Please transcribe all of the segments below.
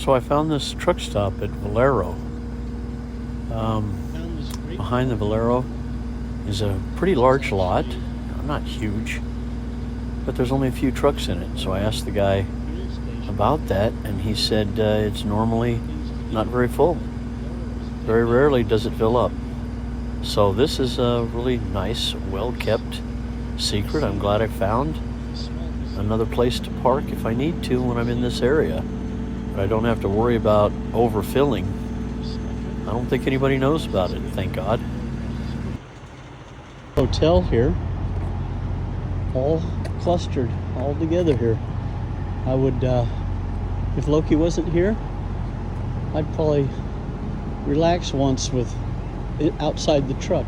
So I found this truck stop at Valero. Behind the Valero is a pretty large lot, not huge, but there's only a few trucks in it. So I asked the guy about that, and he said it's normally not very full. Very rarely does it fill up. So this is a really nice, well-kept secret. I'm glad I found another place to park if I need to when I'm in this area. But I don't have to worry about overfilling. I don't think anybody knows about it, thank God. Hotel here, all clustered, all together here. I would, if Loki wasn't here, I'd probably relax once with it outside the truck.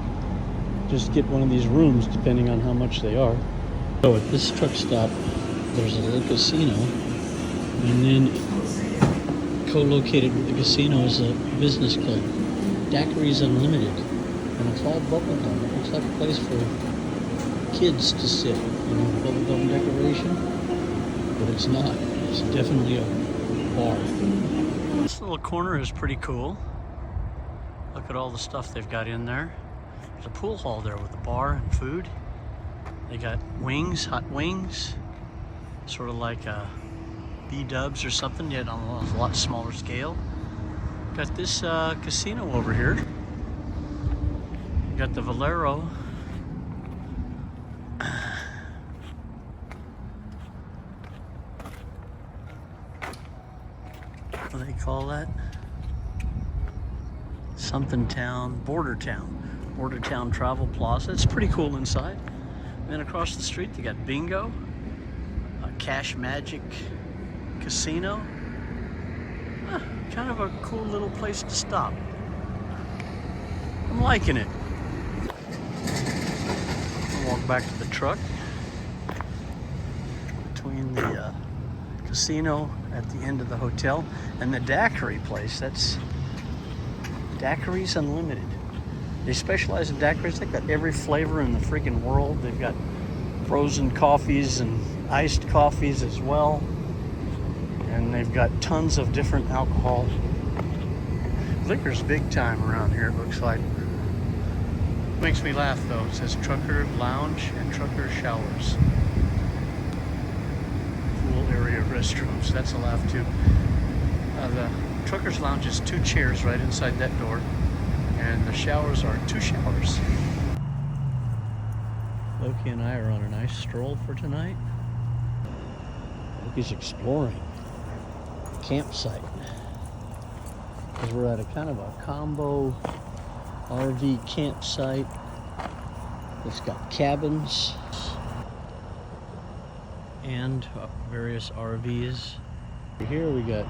Just get one of these rooms, depending on how much they are. So at this truck stop, there's a little casino, and then co-located with the casino is a business club, Daiquiris Unlimited, and it's all bubblegum. It looks like a place for kids to sit, you know, bubblegum decoration, but it's not. It's definitely a bar. This little corner is pretty cool. Look at all the stuff they've got in there. There's a pool hall there with a bar and food. They got wings, hot wings, sort of like B-dubs or something, yet on a lot smaller scale. Got this casino over here. You got the Valero. What do they call that? Something Town, Border Town Travel Plaza. It's pretty cool inside. And then across the street they got Bingo, Cash Magic Casino. Kind of a cool little place to stop. I'm liking it. I'll walk back to the truck. Between the casino at the end of the hotel and the daiquiri place. That's Daiquiris Unlimited. They specialize in daiquiris. They've got every flavor in the freaking world. They've got frozen coffees and iced coffees as well. And they've got tons of different alcohol. Liquor's big time around here, it looks like. Makes me laugh though. It says Trucker Lounge and Trucker Showers. Pool area restrooms. That's a laugh too. The Trucker's Lounge is 2 chairs right inside that door, and the showers are 2 showers. Loki and I are on a nice stroll for tonight. Loki's exploring a campsite because we're at a kind of a combo RV campsite. It's got cabins and various RVs. Here we got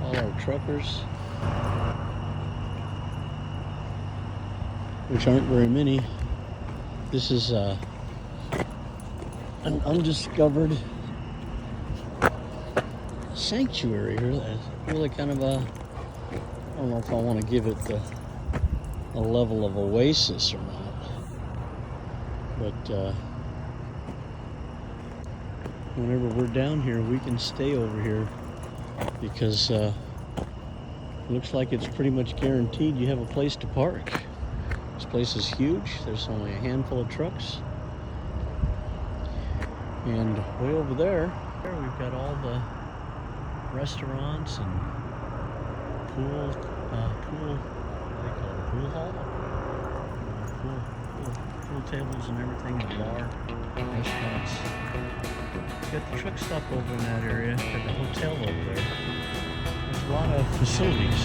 all our truckers, which aren't very many. This is an undiscovered sanctuary here. That's really kind of a, I don't know if I want to give it a level of oasis or not, but whenever we're down here, we can stay over here because it looks like it's pretty much guaranteed you have a place to park. This place is huge. There's only a handful of trucks. And way over there we've got all the restaurants and pool, what do they call it, pool hall? Pool tables and everything, the bar, restaurants. Got the truck stop over in that area, got the hotel over there. There's a lot of facilities.